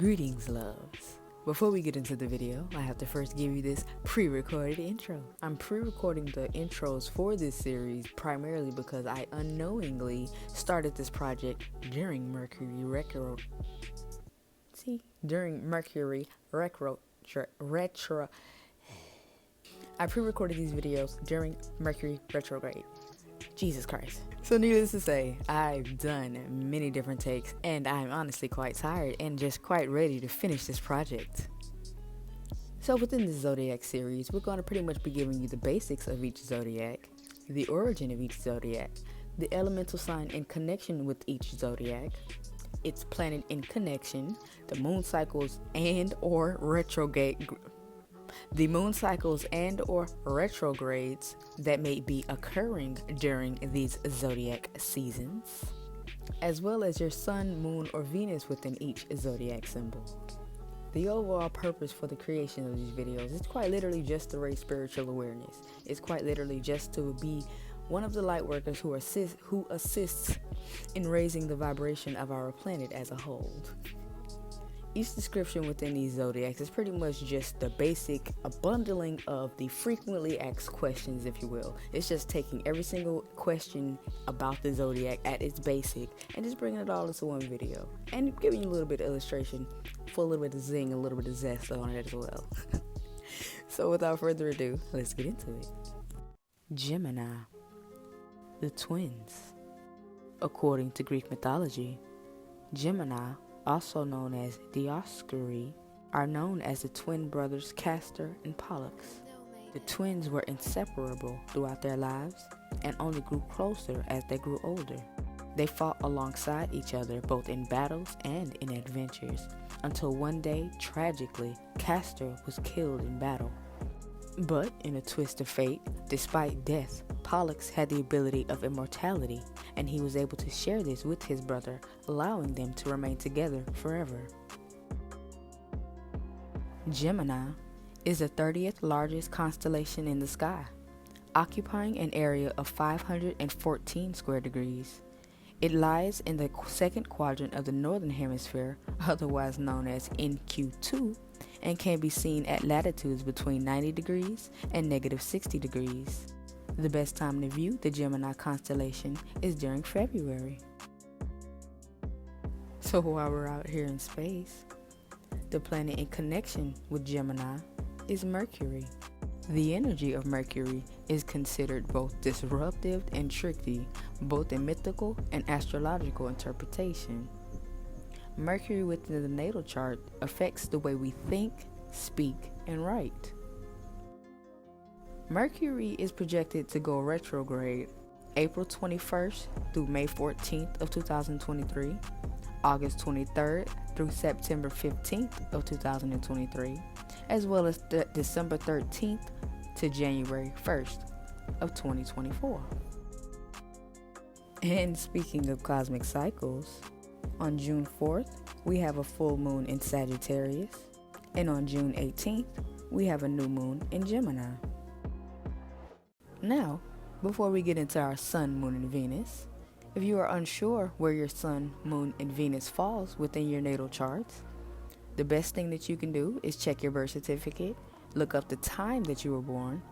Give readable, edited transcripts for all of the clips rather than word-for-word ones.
Greetings, loves. Before we get into the video, I have to first give you this pre-recorded intro. I'm pre-recording the intros for this series primarily because I unknowingly started this project during Mercury Retrograde. I pre-recorded these videos during Mercury Retrograde. Jesus Christ. So needless to say, I've done many different takes and I'm honestly quite tired and just quite ready to finish this project. So within this zodiac series, we're going to pretty much be giving you the basics of each zodiac, the origin of each zodiac, the elemental sign in connection with each zodiac, its planet in connection, the moon cycles and or retrogrades that may be occurring during these zodiac seasons, as well as your sun, moon, or Venus within each zodiac symbol. The overall purpose for the creation of these videos is quite literally just to raise spiritual awareness. It's quite literally just to be one of the light workers who assists in raising the vibration of our planet as a whole. Each description within these zodiacs is pretty much just the basic bundling of the frequently asked questions, if you will. It's just taking every single question about the zodiac at its basic and just bringing it all into one video and giving you a little bit of illustration for a little bit of zing, a little bit of zest on it as well. So without further ado, let's get into it. Gemini, the twins. According to Greek mythology, Gemini, also known as Dioscuri, are known as the twin brothers Castor and Pollux. The twins were inseparable throughout their lives and only grew closer as they grew older. They fought alongside each other both in battles and in adventures, until one day, tragically, Castor was killed in battle. But in a twist of fate, despite death, Pollux had the ability of immortality, and he was able to share this with his brother, allowing them to remain together forever. Gemini is the 30th largest constellation in the sky, occupying an area of 514 square degrees. It lies in the second quadrant of the northern hemisphere, otherwise known as NQ2, and can be seen at latitudes between 90 degrees and -60 degrees. The best time to view the Gemini constellation is during February. So while we're out here in space, the planet in connection with Gemini is Mercury. The energy of Mercury is considered both disruptive and tricky, both in mythical and astrological interpretation. Mercury within the natal chart affects the way we think, speak, and write. Mercury is projected to go retrograde April 21st through May 14th of 2023, August 23rd through September 15th of 2023, as well as December 13th to January 1st of 2024. And speaking of cosmic cycles, on June 4th, we have a full moon in Sagittarius, and on June 18th, we have a new moon in Gemini. Now, before we get into our Sun, Moon, and Venus, if you are unsure where your Sun, Moon, and Venus falls within your natal charts, the best thing that you can do is check your birth certificate, look up the time that you were born,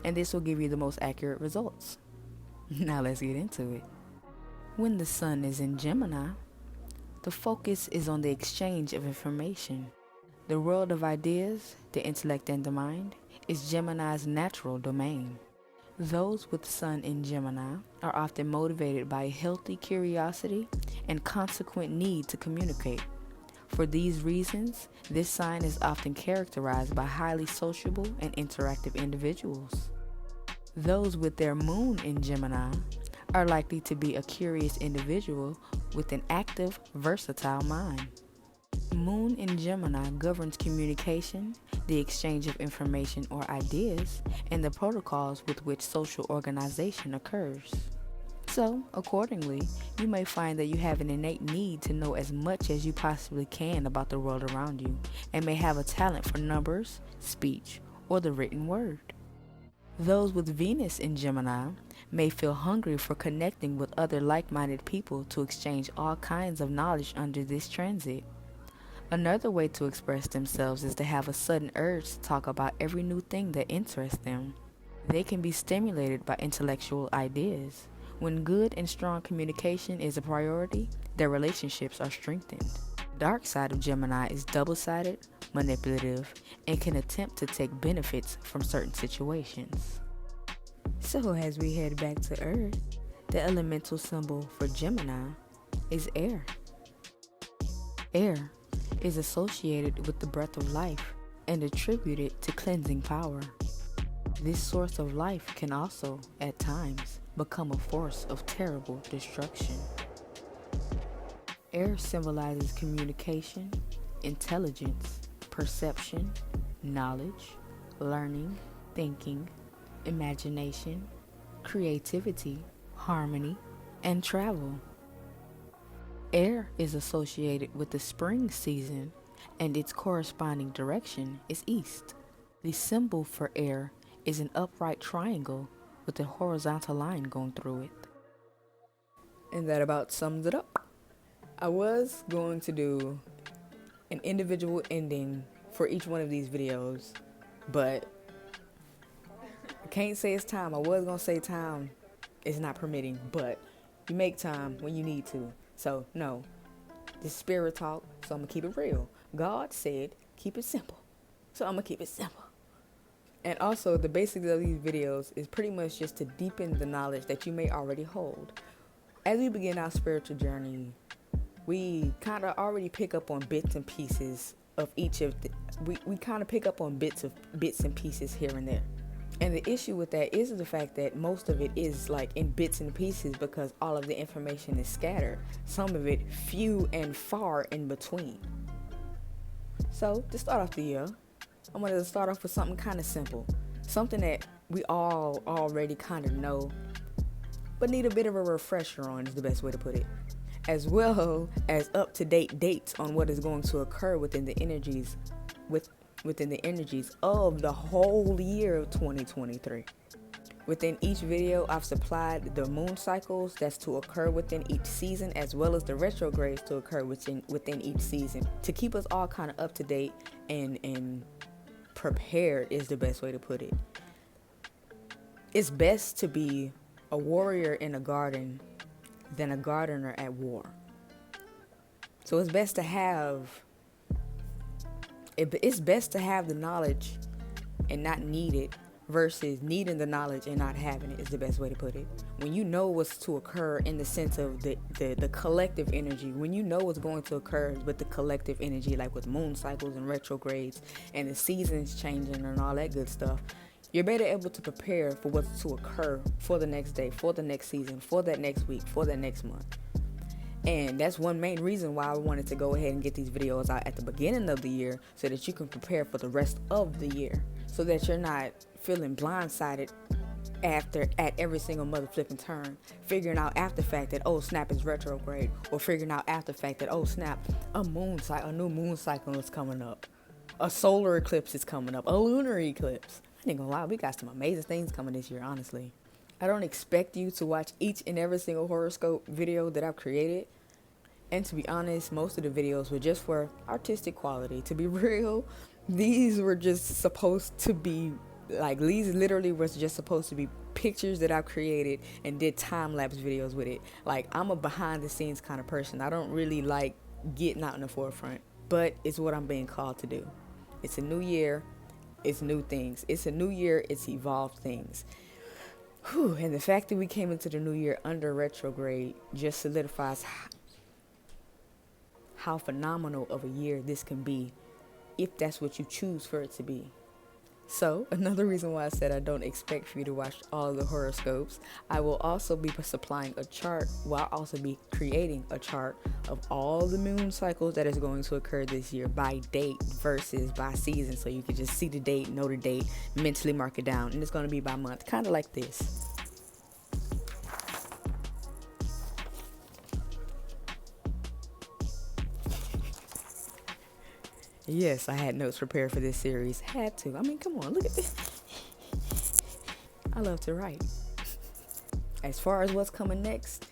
and this will give you the most accurate results. Now let's get into it. When the Sun is in Gemini, the focus is on the exchange of information. The world of ideas, the intellect and the mind, is Gemini's natural domain. Those with Sun in Gemini are often motivated by a healthy curiosity and consequent need to communicate. For these reasons, this sign is often characterized by highly sociable and interactive individuals. Those with their Moon in Gemini are likely to be a curious individual with an active, versatile mind. Moon in Gemini governs communication, the exchange of information or ideas, and the protocols with which social organization occurs. So, accordingly, you may find that you have an innate need to know as much as you possibly can about the world around you, and may have a talent for numbers, speech, or the written word. Those with Venus in Gemini may feel hungry for connecting with other like-minded people to exchange all kinds of knowledge under this transit. Another way to express themselves is to have a sudden urge to talk about every new thing that interests them. They can be stimulated by intellectual ideas. When good and strong communication is a priority, their relationships are strengthened. The dark side of Gemini is double-sided, manipulative, and can attempt to take benefits from certain situations. So as we head back to Earth, the elemental symbol for Gemini is air. Air is associated with the breath of life and attributed to cleansing power. This source of life can also, at times, become a force of terrible destruction. Air symbolizes communication, intelligence, perception, knowledge, learning, thinking, imagination, creativity, harmony, and travel. Air is associated with the spring season, and its corresponding direction is east. The symbol for air is an upright triangle with a horizontal line going through it. And that about sums it up. I was going to do an individual ending for each one of these videos, but I can't say it's time. I was going to say time is not permitting, but you make time when you need to. So, no, this is spirit talk, so I'm going to keep it real. God said, keep it simple. So I'm going to keep it simple. And also, the basics of these videos is pretty much just to deepen the knowledge that you may already hold. As we begin our spiritual journey, we kind of already pick up on bits and pieces of each of the, we kind of pick up on bits and pieces here and there. And the issue with that is the fact that most of it is like in bits and pieces because all of the information is scattered. Some of it few and far in between. So to start off the year, I'm going to start off with something kind of simple. Something that we all already kind of know, but need a bit of a refresher on is the best way to put it. As well as up-to-date dates on what is going to occur within the energies within the energies of the whole year of 2023. Within each video, I've supplied the moon cycles that's to occur within each season, as well as the retrogrades to occur within each season, to keep us all kind of up to date and prepared is the best way to put it. It's best to be a warrior in a garden than a gardener at war. So it's best to have the knowledge and not need it versus needing the knowledge and not having it is the best way to put it. When you know what's to occur in the sense of the collective energy, when you know what's going to occur with the collective energy, like with moon cycles and retrogrades and the seasons changing and all that good stuff, you're better able to prepare for what's to occur for the next day, for the next season, for that next week, for that next month. And that's one main reason why I wanted to go ahead and get these videos out at the beginning of the year so that you can prepare for the rest of the year, so that you're not feeling blindsided at every single mother flipping turn, figuring out after the fact that, oh snap, it's retrograde, or figuring out after the fact that, oh snap, a new moon cycle is coming up, a solar eclipse is coming up, a lunar eclipse. I ain't gonna lie, we got some amazing things coming this year, honestly. I don't expect you to watch each and every single horoscope video that I've created. And to be honest, most of the videos were just for artistic quality. To be real, these were just supposed to be, these literally was just supposed to be pictures that I've created and did time-lapse videos with it. Like, I'm a behind-the-scenes kind of person. I don't really like getting out in the forefront, but it's what I'm being called to do. It's a new year. It's new things. It's a new year. It's evolved things. Whew, and the fact that we came into the new year under retrograde just solidifies how phenomenal of a year this can be if that's what you choose for it to be. So another reason why I said I don't expect for you to watch all of the horoscopes, I will also be supplying a chart, while I'll also be creating a chart of all the moon cycles that is going to occur this year by date versus by season, so you can just see the date, know the date, mentally mark it down, and it's going to be by month, kind of like this. Yes, I had notes prepared for this series. Had to. I mean, come on, look at this. I love to write. As far as what's coming next,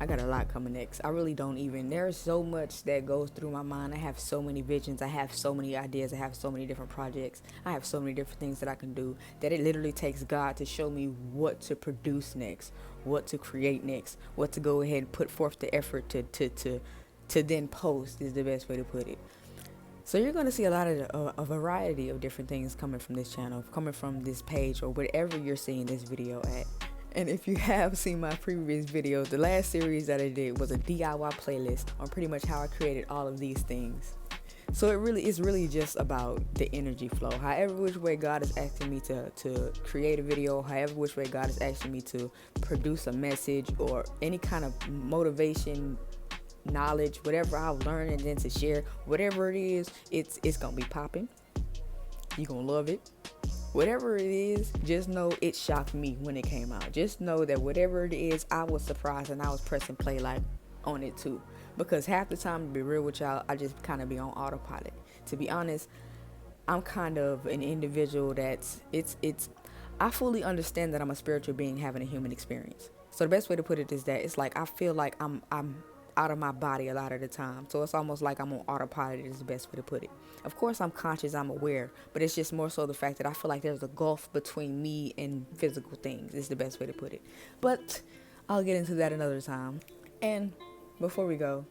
I got a lot coming next. I really don't even. There's so much that goes through my mind. I have so many visions. I have so many ideas. I have so many different projects. I have so many different things that I can do that it literally takes God to show me what to produce next, what to create next, what to go ahead and put forth the effort to then post is the best way to put it. So you're going to see a lot of a variety of different things coming from this channel, coming from this page, or whatever you're seeing this video at. And if you have seen my previous videos, the last series that I did was a DIY playlist on pretty much how I created all of these things. So it's really just about the energy flow. However which way God is asking me to create a video, however which way God is asking me to produce a message or any kind of motivation, knowledge, whatever I've learned and then to share, whatever it is, it's gonna be popping. You're gonna love it. Whatever it is, just know it shocked me when it came out. Just know that whatever it is, I was surprised and I was pressing play like on it too. Because half the time, to be real with y'all, I just kind of be on autopilot. To be honest, I'm kind of an individual that's I fully understand that I'm a spiritual being having a human experience. So the best way to put it is that it's like I feel like I'm out of my body a lot of the time. So it's almost like I'm on autopilot is the best way to put it. Of course, I'm conscious, I'm aware, but it's just more so the fact that I feel like there's a gulf between me and physical things is the best way to put it. But I'll get into that another time. And before we go,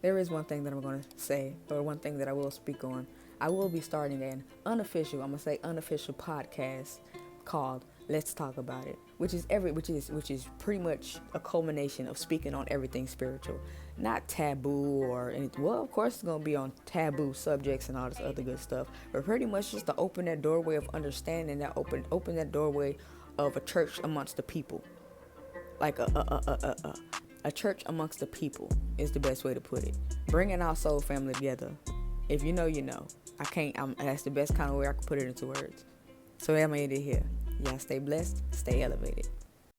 there is one thing that I'm going to say, or one thing that I will speak on. I will be starting an unofficial podcast called Let's Talk About It, which is pretty much a culmination of speaking on everything spiritual, not taboo or anything. Well, of course, it's gonna be on taboo subjects and all this other good stuff, but pretty much just to open that doorway of understanding, that open that doorway of a church amongst the people, like a church amongst the people is the best way to put it. Bringing our soul family together. If you know, you know. That's the best kind of way I can put it into words. So I'm gonna end it here. Y'all stay blessed, stay elevated.